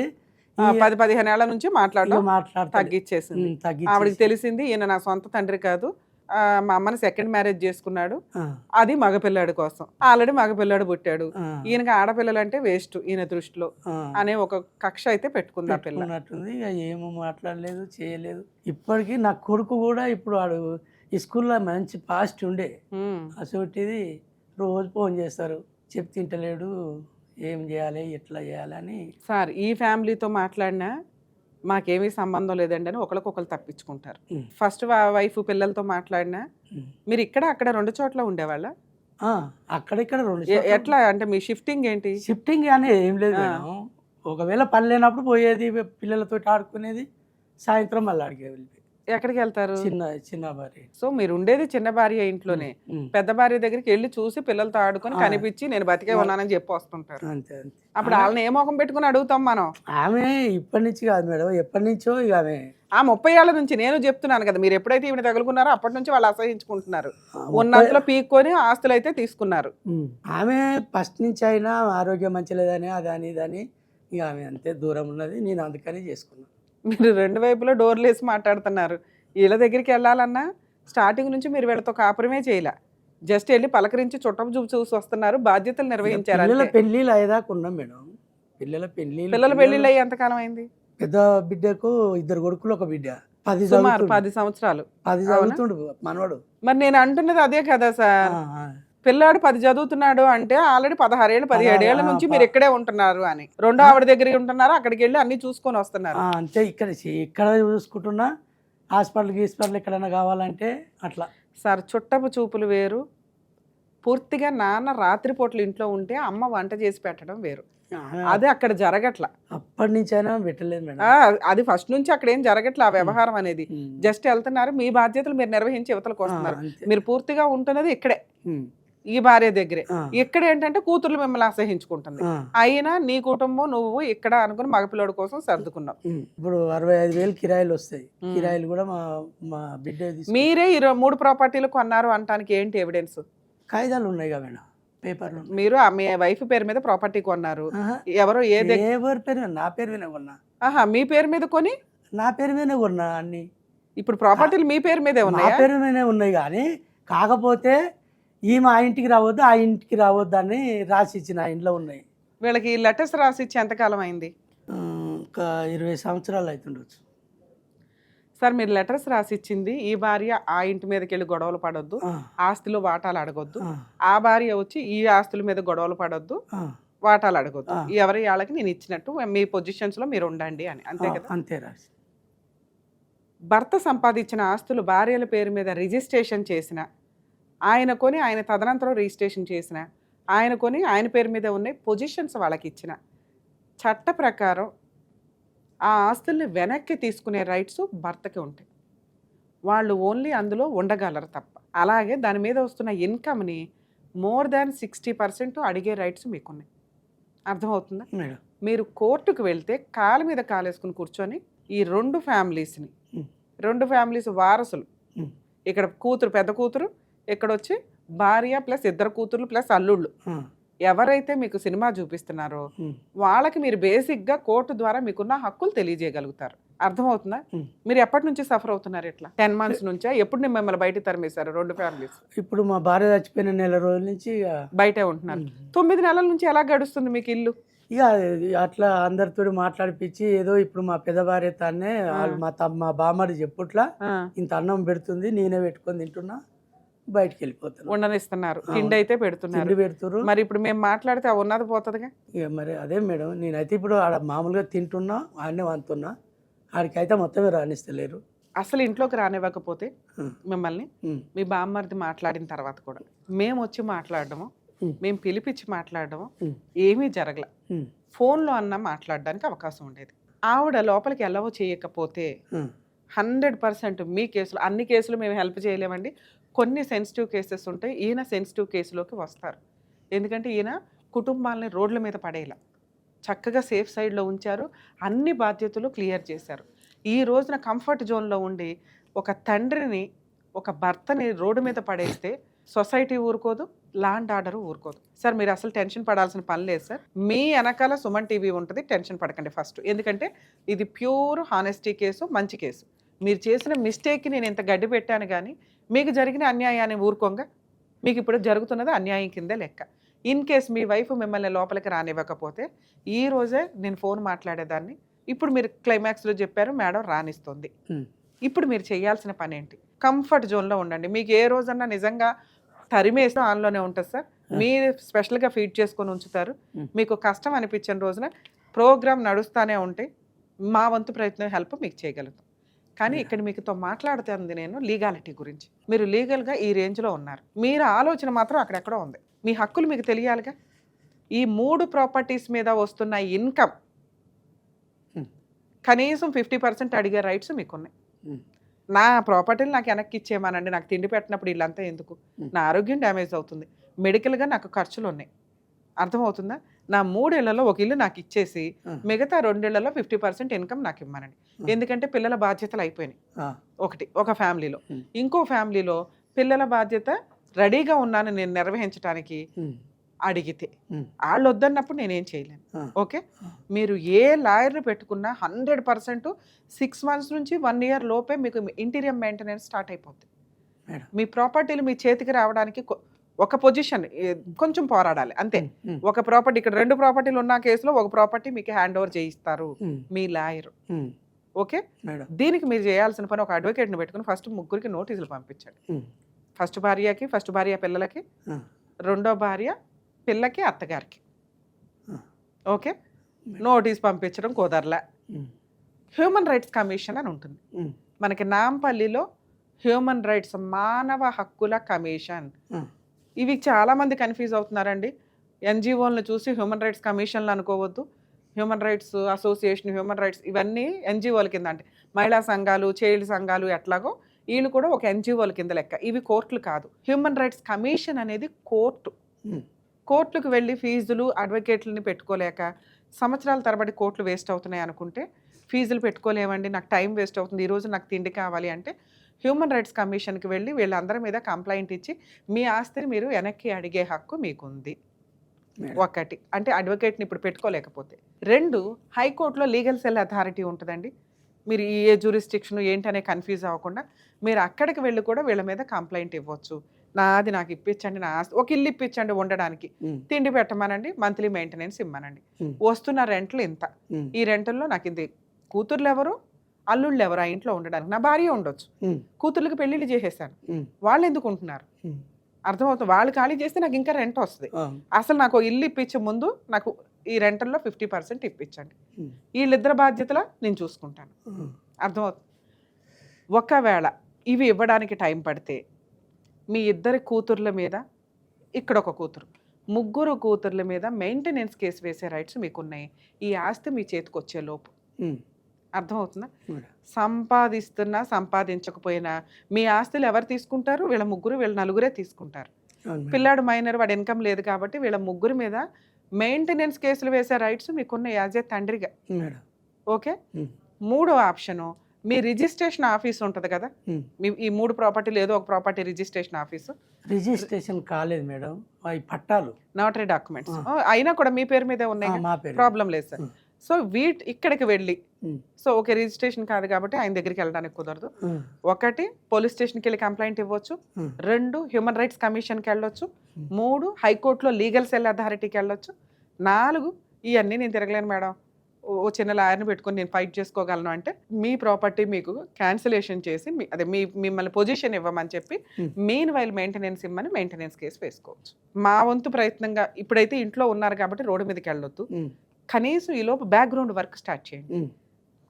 10-15 ఏళ్ల నుంచి మాట్లాడడం తగ్గించేసింది. ఆవిడకి తెలిసింది ఈయన నా సొంత తండ్రి కాదు, మా అమ్మని సెకండ్ మ్యారేజ్ చేసుకున్నాడు, అది మగపిల్లాడి కోసం, ఆల్రెడీ మగపిల్లాడు పుట్టాడు, ఈయనకి ఆడపిల్లలు అంటే వేస్ట్ ఈయన దృష్టిలో అనే ఒక కక్ష అయితే పెట్టుకుంది ఆ పిల్ల. ఇక ఏమో మాట్లాడలేదు, చేయలేదు. ఇప్పటికీ నా కొడుకు కూడా ఇప్పుడు వాడు ఈ స్కూల్లో మంచి పాస్ట్ ఉండే, అసోటిది రోజు ఫోన్ చేస్తారు, చెప్తింటలేడు, ఏం చేయాలి, ఎట్లా చేయాలని. సార్, ఈ ఫ్యామిలీతో మాట్లాడినా మాకేమీ సంబంధం లేదండి అని ఒకరికొకరు తప్పించుకుంటారు. ఫస్ట్ వైఫ్ పిల్లలతో మాట్లాడినా మీరు ఇక్కడ అక్కడ 2 చోట్ల ఉండేవాళ్ళ? అక్కడిక్కడ 2. ఎట్లా అంటే మీ షిఫ్టింగ్ ఏంటి? షిఫ్టింగ్ అని ఏం లేదు మేడం. ఒకవేళ పని లేనప్పుడు పోయేది, పిల్లలతో ఆడుకునేది, సాయంత్రం మళ్ళీ అడిగే వెళ్ళి. ఎక్కడికి వెళ్తారు? చిన్న భార్య. సో మీరు ఉండేది చిన్న భార్య ఇంట్లోనే, పెద్ద భార్య దగ్గరికి వెళ్ళి చూసి పిల్లలతో ఆడుకొని కనిపించి నేను బతికే ఉన్నానని చెప్పి వస్తుంటారు. అంతే అంతే. అప్పుడు వాళ్ళని ఏ మొఖం పెట్టుకుని అడుగుతాం మనం? ఆమె ఇప్పటి నుంచి కాదు మేడం, ఎప్పటి నుంచో. ఇక ఆమె 30 ఏళ్ల నుంచి నేను చెప్తున్నాను కదా, మీరు ఎప్పుడైతే ఈవిడ తగులుకున్నారో అప్పటి నుంచి వాళ్ళు అసహించుకుంటున్నారు, ఉన్నంతలో పీక్కొని ఆస్తులు అయితే తీసుకున్నారు. ఆమె ఫస్ట్ నుంచి అయినా ఆరోగ్యం మంచి లేదని అదని ఇదని, ఇక ఆమె అంతే దూరం ఉన్నది, నేను అందుకని చేసుకున్నాను. మీరు 2 వైపులో డోర్లు వేసి మాట్లాడుతున్నారు. వీళ్ళ దగ్గరికి వెళ్ళాలన్నా స్టార్టింగ్ నుంచి మీరు వీళ్ళతో కాపురమే చేయలే, జస్ట్ వెళ్ళి పలకరించి చుట్టం చూపు చూసి వస్తున్నారు, బాధ్యతలు నిర్వహించారు. పెళ్లిళ్ళు అయ్యేదాకా ఉన్నాం మేడం. పిల్లల పెళ్లిళ్ళు అయ్యి ఎంతకాలం అయింది? పెద్ద బిడ్డకు 2 కొడుకులు, ఒక బిడ్డ. 10 సంవత్సరాలు 10 చదువుతుండు మనవాడు. మరి నేను అంటున్నది అదే కదా సార్, పిల్లాడు 10 చదువుతున్నాడు అంటే ఆల్రెడీ 16 ఏళ్ళు 17 ఏళ్ల నుంచి మీరు ఇక్కడే ఉంటున్నారు అని. రెండో ఆవిడ దగ్గర ఉంటున్నారు, అక్కడికి వెళ్ళి అన్ని చూసుకొని వస్తున్నారు. అంతే. ఇక్కడ చూసుకుంటున్నా, హాస్పిటల్ ఎక్కడైనా కావాలంటే అట్లా. సార్, చుట్టపు చూపులు వేరు, పూర్తిగా నాన్న రాత్రిపూటలు ఇంట్లో ఉంటే అమ్మ వంట చేసి పెట్టడం వేరు. అదే అక్కడ జరగట్లా. అప్పటి నుంచి అయినా పెట్టలేదు మేడం. అది ఫస్ట్ నుంచి అక్కడ ఏం జరగట్లా ఆ వ్యవహారం అనేది. జస్ట్ వెళ్తున్నారు, మీ బాధ్యతలు మీరు నిర్వహించి యువతలకు వస్తున్నారు. మీరు పూర్తిగా ఉంటున్నది ఇక్కడే, ఈ భార్య దగ్గరే. ఇక్కడ ఏంటంటే కూతుర్లు మిమ్మల్ని అసహించుకుంటుంది. అయినా నీ కుటుంబం నువ్వు ఇక్కడ అనుకుని మగపిల్లడి కోసం సర్దుకున్నావు. ఇప్పుడు 65,000 కిరాయిలు వస్తాయి. కిరాయిలు కూడా మా బిడ్డ. మీరే 3 ప్రాపర్టీలు కొన్నారు అనడానికి ఏంటి ఎవిడెన్స్? కాగితాలు ఉన్నాయి కదా మేడం, పేపర్లు. మీరు మీ వైఫ్ పేరు మీద ప్రాపర్టీ కొన్నారు, ఎవరు ఎవరి పేరు? నా పేరు మీద కొన్నా. ఆహా, మీ పేరు మీద కొని నా పేరు మీదనే కొన్నా అన్ని. ఇప్పుడు ప్రాపర్టీలు మీ పేరు మీదే మా ఉన్నాయా? పేరు మీదనే ఉన్నాయి కానీ కాకపోతే ఈమె ఆ ఇంటికి రావద్దు ఆ ఇంటికి రావద్దు అని రాసి ఇచ్చిన ఆ ఇంట్లో ఉన్నాయి. వీళ్ళకి లెటర్స్ రాసి ఇచ్చి ఎంతకాలం అయింది ఒక 20 సంవత్సరాలు అవుతుండొచ్చు. సార్? మీరు లెటర్స్ రాసి ఇచ్చింది ఈ భార్య ఆ ఇంటి మీదకి వెళ్ళి గొడవలు పడొద్దు, ఆ, ఆస్తిలో వాటాలు అడగొద్దు. ఆ, ఆ భార్య వచ్చి ఈ ఆస్తుల మీద గొడవలు పడొద్దు, ఆ, వాటాలు అడగొద్దు. ఆ. ఎవరి వాళ్ళకి నేను ఇచ్చినట్టు మీ పొజిషన్స్ లో మీరు ఉండండి అని, అంతే కదా? అంతే రాసి. భర్త సంపాదించిన ఆస్తులు భార్యల పేరు మీద రిజిస్ట్రేషన్ చేసిన, ఆయన కొని ఆయన తదనంతరం రిజిస్ట్రేషన్ చేసిన, ఆయన కొని ఆయన పేరు మీద ఉన్న పొజిషన్స్ వాళ్ళకి ఇచ్చిన, చట్ట ప్రకారం ఆ ఆస్తుల్ని వెనక్కి తీసుకునే రైట్స్ భర్తకి ఉంటాయి. వాళ్ళు ఓన్లీ అందులో ఉండగలరు తప్ప. అలాగే దాని మీద వస్తున్న ఇన్కమ్ని మోర్ దాన్ 60% అడిగే రైట్స్ మీకున్నాయి. అర్థమవుతుందా? మేడం. మీరు కోర్టుకు వెళ్తే కాలు మీద కాలేసుకుని కూర్చొని ఈ రెండు ఫ్యామిలీస్ని, ఉమ్, రెండు ఫ్యామిలీస్ వారసులు, ఉమ్, ఇక్కడ కూతురు పెద్ద కూతురు, ఇక్కడ వచ్చి భార్య ప్లస్ ఇద్దరు కూతుర్లు ప్లస్ అల్లుళ్ళు, ఆ, ఎవరైతే మీకు సినిమా చూపిస్తున్నారో ఉమ్, వాళ్ళకి మీరు బేసిక్గా కోర్టు ద్వారా మీకున్న హక్కులు తెలియజేయగలుగుతారు. అర్థమవుతుందా? ఉమ్. మీరు ఎప్పటి నుంచి సఫర్ అవుతున్నారు ఇట్లా? 10 months నుంచా? ఎప్పుడు నేను మిమ్మల్ని బయట తరిమేశారు రెండు ఫ్యామిలీస్? ఇప్పుడు మా భార్య చచ్చిపోయిన నెల రోజుల నుంచి ఇక బయటే ఉంటున్నారు. 9 నెలల నుంచి ఎలా గడుస్తుంది మీకు ఇల్లు? ఇక అట్లా అందరితో మాట్లాడిపించి ఏదో ఇప్పుడు మా పెద్ద భార్య తానే వాళ్ళు మా బామ్మడి చెప్పుట్లా ఆ, ఇంత అన్నం పెడుతుంది నేనే పెట్టుకొని తింటున్నా బయటికి వెళ్ళిపోతున్నా. ఉండనిస్తున్నారు, తిండి అయితే పెడుతున్నారు. తిండి పెడుతురు. మరి ఇప్పుడు మేము మాట్లాడితే ఆ ఉన్నది పోతుందిగా. ఇక మరి అదే మేడం నేనైతే ఇప్పుడు ఆడ మామూలుగా తింటున్నా ఆడనే వంతున్నా ఆడికైతే మొత్తమే రాణిస్తలేరు. అసలు ఇంట్లోకి రానివ్వకపోతే ఉమ్, మిమ్మల్ని ఉమ్, మీ బామ్మర్ది మాట్లాడిన తర్వాత కూడా మేము వచ్చి మాట్లాడడము, ఉమ్, మేము పిలిపించి మాట్లాడడము ఉమ్, ఏమీ జరగల. ఉమ్, ఫోన్లో అన్నా మాట్లాడడానికి అవకాశం ఉండేది. ఆవిడ లోపలికి ఎలవ చేయకపోతే ఉమ్, 100% మీ కేసులు, అన్ని కేసులు మేము హెల్ప్ చేయలేమండి. కొన్ని సెన్సిటివ్ కేసెస్ ఉంటాయి. ఈయన సెన్సిటివ్ కేసులోకి వస్తారు. ఎందుకంటే ఈయన కుటుంబాలని రోడ్ల మీద పడేలా చక్కగా సేఫ్ సైడ్లో ఉంచారు, అన్ని బాధ్యతలు క్లియర్ చేశారు. ఈ రోజున కంఫర్ట్ జోన్లో ఉండి ఒక తండ్రిని, ఒక భర్తని రోడ్డు మీద పడేస్తే సొసైటీ ఊరుకోదు, లా అండ్ ఆర్డర్ ఊరుకోదు. సార్ మీరు అసలు టెన్షన్ పడాల్సిన పని లేదు సార్. మీ వెనకాల సుమన్ టీవీ ఉంటుంది, టెన్షన్ పడకండి ఫస్ట్. ఎందుకంటే ఇది ప్యూర్ హానెస్టీ కేసు, మంచి కేసు. మీరు చేసిన మిస్టేక్కి నేను ఇంత గడ్డి పెట్టాను కానీ మీకు జరిగిన అన్యాయాన్ని ఊరుకోంగా మీకు ఇప్పుడు జరుగుతున్నది అన్యాయం కిందే లెక్క. ఇన్ కేస్ మీ వైఫ్ మిమ్మల్ని లోపలికి రానివ్వకపోతే ఈ రోజే నేను ఫోన్ మాట్లాడేదాన్ని. ఇప్పుడు మీరు క్లైమాక్స్లో చెప్పారు మేడం రానిస్తుంది. ఉమ్. ఇప్పుడు మీరు చేయాల్సిన పని ఏంటి? కంఫర్ట్ జోన్లో ఉండండి. మీకు ఏ రోజన్నా నిజంగా తరిమేసి ఆన్లోనే ఉంటుంది సార్. మీరు స్పెషల్గా ఫీడ్ చేసుకొని ఉంచుతారు. మీకు కష్టం అనిపించిన రోజున ప్రోగ్రామ్ నడుస్తూనే ఉంటాయి. మా వంతు ప్రయత్నం హెల్ప్ మీకు చేయగలుగుతాం. కానీ ఇక్కడ మీకుతో మాట్లాడుతుంది నేను లీగాలిటీ గురించి. మీరు లీగల్గా ఈ రేంజ్లో ఉన్నారు, మీరు ఆలోచన మాత్రం అక్కడెక్కడో ఉంది. మీ హక్కులు మీకు తెలియాలిగా. ఈ 3 ప్రాపర్టీస్ మీద వస్తున్న ఇన్కమ్ కనీసం 50% అడిగే రైట్స్ మీకున్నాయి. నా ప్రాపర్టీలు నాకు వెనక్కి ఇచ్చేయమనండి, నాకు తిండి పెట్టినప్పుడు వీళ్ళంతా ఎందుకు? నా ఆరోగ్యం డ్యామేజ్ అవుతుంది, మెడికల్గా నాకు ఖర్చులు ఉన్నాయి. అర్థమవుతుందా? నా 3 ఇళ్లలో ఒక ఇల్లు నాకు ఇచ్చేసి మిగతా 2 ఇళ్లలో 50% ఇన్కమ్ నాకు ఇవ్వమనండి. ఎందుకంటే పిల్లల బాధ్యతలు అయిపోయినాయి. ఒక ఫ్యామిలీలో, ఇంకో ఫ్యామిలీలో పిల్లల బాధ్యత రెడీగా ఉన్నాను నేను నిర్వహించడానికి అడిగితే వాళ్ళు వద్దన్నప్పుడు నేనేం చేయలేను. ఓకే, మీరు ఏ లాయర్ని పెట్టుకున్నా 100% 6 months నుంచి 1 year లోపే మీకు ఇంటీరియర్ మెయింటెనెన్స్ స్టార్ట్ అయిపోతుంది. మీ ప్రాపర్టీలు మీ చేతికి రావడానికి ఒక పొజిషన్ కొంచెం పోరాడాలి అంతే. ఒక ప్రాపర్టీ, ఇక్కడ 2 ప్రాపర్టీలు ఉన్న కేసులో ఒక ప్రాపర్టీ మీకు హ్యాండ్ ఓవర్ చేయిస్తారు మీ లాయర్. ఓకే, దీనికి మీరు చేయాల్సిన పని ఒక అడ్వకేట్ని పెట్టుకుని ఫస్ట్ 3కి నోటీసులు పంపించండి. ఫస్ట్ భార్య పిల్లలకి, రెండో భార్య పిల్లకి, అత్తగారికి. ఓకే, నోటీస్ పంపించడం కుదరలే. హ్యూమన్ రైట్స్ కమిషన్ అని ఉంటుంది మనకి నాంపల్లిలో. హ్యూమన్ రైట్స్, మానవ హక్కుల కమిషన్. ఇవి చాలామంది కన్ఫ్యూజ్ అవుతున్నారండి. ఎన్జిఓలను చూసి హ్యూమన్ రైట్స్ కమిషన్లు అనుకోవద్దు. Human rights association, human rights ఇవన్నీ ఎన్జిఓల కింద. అంటే మహిళా సంఘాలు, చైల్డ్ సంఘాలు ఎట్లాగో వీళ్ళు కూడా ఒక ఎన్జిఓల కింద లెక్క. ఇవి కోర్టులు కాదు. హ్యూమన్ రైట్స్ కమిషన్ అనేది కోర్టు. కోర్టులకు వెళ్ళి ఫీజులు, అడ్వకేట్లని పెట్టుకోలేక సంవత్సరాల తరబడి కోర్టులు వేస్ట్ అవుతున్నాయి అనుకుంటే, ఫీజులు పెట్టుకోలేమండి, నాకు టైం వేస్ట్ అవుతుంది, ఈరోజు నాకు తిండి కావాలి అంటే హ్యూమన్ రైట్స్ కమిషన్కి వెళ్ళి వీళ్ళందరి మీద కంప్లైంట్ ఇచ్చి మీ ఆస్తిని మీరు వెనక్కి అడిగే హక్కు మీకుంది. మేడం. ఒకటి అంటే అడ్వకేట్ని ఇప్పుడు పెట్టుకోలేకపోతే. 2 హైకోర్టులో లీగల్ సెల్ అథారిటీ ఉంటుందండి. మీరు ఏ జ్యూరిస్డిక్షన్ ఏంటనే కన్ఫ్యూజ్ అవ్వకుండా మీరు అక్కడికి వెళ్ళి కూడా వీళ్ళ మీద కంప్లైంట్ ఇవ్వచ్చు. నాది నాకు ఇప్పించండి, నా ఆస్తి ఒక ఇల్లు ఇప్పించండి ఉండడానికి, తిండి పెట్టమనండి, మంత్లీ మెయింటెనెన్స్ ఇమ్మనండి, వస్తున్న రెంట్లు ఇంత, ఈ రెంటల్లో నాకు ఇది కూతుర్లు ఎవరు అల్లుళ్ళు ఎవరు ఆ ఇంట్లో ఉండడానికి, నా భార్య ఉండొచ్చు, కూతుర్లకు పెళ్లిళ్ళు చేసేసాను, వాళ్ళు ఎందుకు ఉంటున్నారు అర్థమవుతుంది, వాళ్ళు ఖాళీ చేస్తే నాకు ఇంకా రెంట్ వస్తుంది, అసలు నాకు ఇల్లు ఇప్పించే ముందు నాకు ఈ రెంటల్లో 50% ఇప్పించండి, వీళ్ళిద్దరు బాధ్యతలా నేను చూసుకుంటాను. అర్థమవుతుంది. ఒకవేళ ఇవి ఇవ్వడానికి టైం పడితే మీ ఇద్దరి కూతుర్ల మీద, ఇక్కడ ఒక కూతురు, ముగ్గురు కూతుర్ల మీద మెయింటెనెన్స్ కేసు వేసే రైట్స్ మీకున్నాయి ఈ ఆస్తి మీ చేతికి వచ్చే లోపు. అర్థమవుతుందా? సంపాదిస్తున్నా సంపాదించకపోయినా మీ ఆస్తులు ఎవరు తీసుకుంటారు? వీళ్ళ ముగ్గురు వీళ్ళ నలుగురే తీసుకుంటారు. పిల్లాడు మైనర్, వాడు ఇన్కమ్ లేదు కాబట్టి వీళ్ళ ముగ్గురు మీద మెయింటెనెన్స్ కేసులు వేసే రైట్స్ మీకున్న యాజ్ ఏ తండ్రిగా. ఓకే. 3వ ఆప్షను మీ రిజిస్ట్రేషన్ ఆఫీస్ ఉంటుంది కదా, మీ ఈ 3 ప్రాపర్టీలు ఏదో ఒక ప్రాపర్టీ రిజిస్ట్రేషన్ ఆఫీసు. రిజిస్ట్రేషన్ కాలేదు మేడం, అవి పట్టాలు నోటరీ డాక్యుమెంట్స్ అయినా కూడా మీ పేరు మీదే ఉన్నాయి, ప్రాబ్లం లేదు సార్. సో ఇక్కడికి వెళ్ళి, సో ఓకే రిజిస్ట్రేషన్ కాదు కాబట్టి ఆయన దగ్గరికి వెళ్ళడానికి కుదరదు. 1 పోలీస్ స్టేషన్కి వెళ్ళి కంప్లైంట్ ఇవ్వచ్చు, 2 హ్యూమన్ రైట్స్ కమిషన్కి వెళ్ళొచ్చు, 3 హైకోర్టులో లీగల్ సెల్ అథారిటీకి వెళ్ళొచ్చు, 4 ఇవన్నీ నేను తిరగలేను మేడం, ఓ చిన్న లాయర్ని పెట్టుకొని నేను ఫైట్ చేసుకోగలను అంటే మీ ప్రాపర్టీ మీకు క్యాన్సిలేషన్ చేసి అదే మిమ్మల్ని పొజిషన్ ఇవ్వమని చెప్పి మెయిన్ వైల్ మెయింటెనెన్స్ ఇవ్వమని మెయింటెనెన్స్ కేసు వేసుకోవచ్చు. మా వంతు ప్రయత్నంగా ఇప్పుడైతే ఇంట్లో ఉన్నారు కాబట్టి రోడ్డు మీదకి వెళ్ళొద్దు, కనీసం ఈ లోపు బ్యాక్గ్రౌండ్ వర్క్ స్టార్ట్ చేయండి.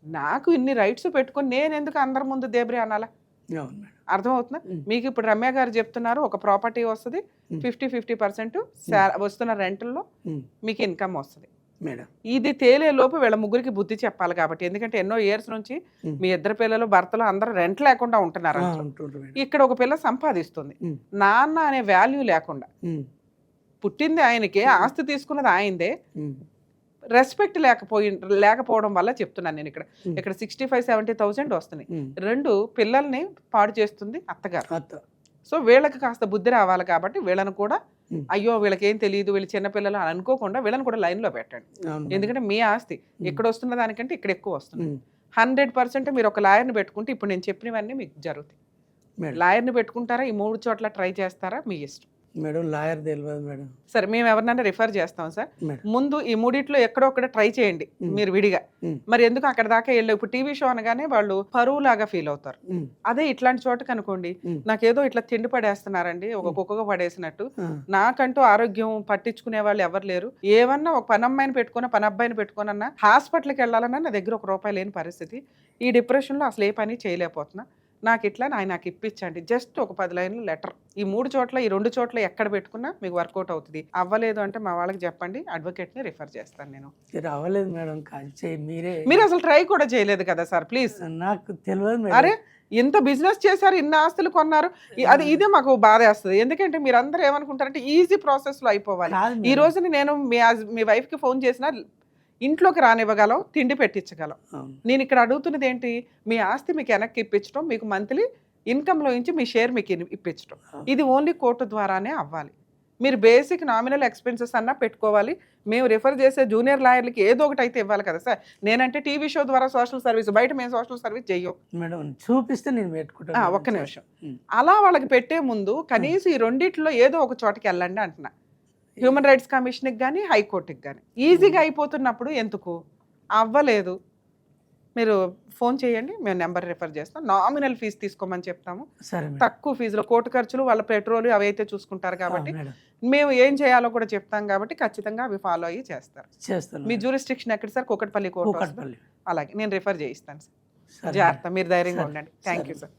నాకు ఇన్ని రైట్స్ పెట్టుకొని నేను ఎందుకు అందరి ముందు దేబ్రే అనాలా? అర్థమవుతుందా? మీకు ఇప్పుడు రమ్య గారు చెప్తున్నారు ఒక ప్రాపర్టీ వస్తుంది, 50% వస్తున్న రెంట్లో మీకు ఇన్కమ్ వస్తుంది. ఇది తేలే లోపు వీళ్ళ ముగ్గురికి బుద్ధి చెప్పాలి కాబట్టి, ఎందుకంటే ఎన్నో ఇయర్స్ నుంచి మీ ఇద్దరు పిల్లలు భర్తలు అందరూ రెంట్ లేకుండా ఉంటున్నారు. ఇక్కడ ఒక పిల్ల సంపాదిస్తుంది, నాన్న అనే వాల్యూ లేకుండా, పుట్టింది ఆయనకే, ఆస్తి తీసుకున్నది ఆయనదే, రెస్పెక్ట్ లేకపోవడం వల్ల చెప్తున్నాను నేను. ఇక్కడ 65-70,000 వస్తున్నాయి, 2 పిల్లల్ని పాడు చేస్తుంది అత్తగారు. సో వీళ్ళకి కాస్త బుద్ధి రావాలి కాబట్టి వీళ్ళని కూడా అయ్యో వీళ్ళకి ఏం తెలియదు, వీళ్ళు చిన్నపిల్లలు అని అనుకోకుండా వీళ్ళని కూడా లైన్లో పెట్టండి. ఎందుకంటే మీ ఆస్తి ఇక్కడ వస్తున్న దానికంటే ఇక్కడ ఎక్కువ వస్తుంది. 100% మీరు ఒక లాయర్ని పెట్టుకుంటే ఇప్పుడు నేను చెప్పినవన్నీ మీకు జరుగుతాయి. లాయర్ని పెట్టుకుంటారా, ఈ 3 చోట్ల ట్రై చేస్తారా, మీ ఇష్టం మేడం. లాయర్ తెలియదు మేడం. సరే మేము ఎవరినైనా రిఫర్ చేస్తాం సార్. ముందు ఈ 3 ఎక్కడో ఒకటి ట్రై చేయండి మీరు విడిగా. మరి ఎందుకు అక్కడ దాకా వెళ్ళి ఇప్పుడు టీవీ షో అనగానే వాళ్ళు పరువు లాగా ఫీల్ అవుతారు. అదే ఇట్లాంటి చోటకి అనుకోండి, నాకేదో ఇట్లా తిండి పడేస్తున్నారండి ఒక కుక్కగా పడేసినట్టు, నాకంటూ ఆరోగ్యం పట్టించుకునే వాళ్ళు ఎవరు లేరు, ఏమన్నా ఒక పని అమ్మాయిని పెట్టుకున్నా పని అబ్బాయిని పెట్టుకున్నా హాస్పిటల్కి వెళ్ళాలన్నా నా దగ్గర ₹1 లేని పరిస్థితి, ఈ డిప్రెషన్లో అసలు ఏ పని చేయలేకపోతున్నా, నాకు ఇట్లా నాకు ఇప్పించండి, జస్ట్ ఒక 10 లైన్లు లెటర్. ఈ 3 చోట్ల ఈ 2 చోట్ల ఎక్కడ పెట్టుకున్నా మీకు వర్కౌట్ అవుతుంది. అవ్వలేదు అంటే మా వాళ్ళకి చెప్పండి, అడ్వకేట్ని రిఫర్ చేస్తాను నేను. అవ్వలేదు మేడం, మీరు అసలు ట్రై కూడా చేయలేదు కదా సార్, ప్లీజ్. నాకు తెలియదు. అరే ఇంత బిజినెస్ చేశారు, ఇన్ని ఆస్తులు కొన్నారు, ఇదే మాకు బాధ వేస్తుంది. ఎందుకంటే మీరు అందరూ ఏమనుకుంటారంటే ఈజీ ప్రాసెస్లో అయిపోవాలి. ఈ రోజున నేను మీ వైఫ్కి ఫోన్ చేసినా ఇంట్లోకి రానివ్వగలం, తిండి పెట్టించగలం. నేను ఇక్కడ అడుగుతున్నది ఏంటి, మీ ఆస్తి మీకు వెనక్కి ఇప్పించడం, మీకు మంత్లీ ఇన్కమ్లో నుంచి మీ షేర్ మీకు ఇప్పించడం. ఇది ఓన్లీ కోర్టు ద్వారానే అవ్వాలి. మీరు బేసిక్ నామినల్ ఎక్స్పెన్సెస్ అన్నా పెట్టుకోవాలి. మేము రిఫర్ చేసే జూనియర్ లాయర్లకి ఏదో ఒకటి అయితే ఇవ్వాలి కదా సార్. నేనంటే టీవీ షో ద్వారా సోషల్ సర్వీస్, బయట మేము సోషల్ సర్వీస్ చెయ్యం మేడం. చూపిస్తే నేను పెట్టుకుంటా. ఒక్క నిమిషం. అలా వాళ్ళకి పెట్టే ముందు కనీసం ఈ 2 ఏదో ఒక చోటకి వెళ్ళండి అంటున్నా. హ్యూమన్ రైట్స్ కమిషన్కి కానీ హైకోర్టుకి కానీ ఈజీగా అయిపోతున్నప్పుడు ఎందుకు? అవ్వలేదు మీరు ఫోన్ చేయండి, మేము నెంబర్ రిఫర్ చేస్తాం. నామినల్ ఫీజు తీసుకోమని చెప్తాము, తక్కువ ఫీజులో, కోర్టు ఖర్చులు వాళ్ళ పెట్రోల్ అవి అయితే చూసుకుంటారు కాబట్టి మేము ఏం చేయాలో కూడా చెప్తాం కాబట్టి ఖచ్చితంగా అవి ఫాలో అయ్యి చేస్తారు. మీ జ్యూరిస్డిక్షన్ ఎక్కడ సార్? కూకట్పల్లి కోర్టు. అలాగే నేను రిఫర్ చేయిస్తాను సార్. జాగ్రత్త, మీరు ధైర్యంగా ఉండండి. Thank you sir.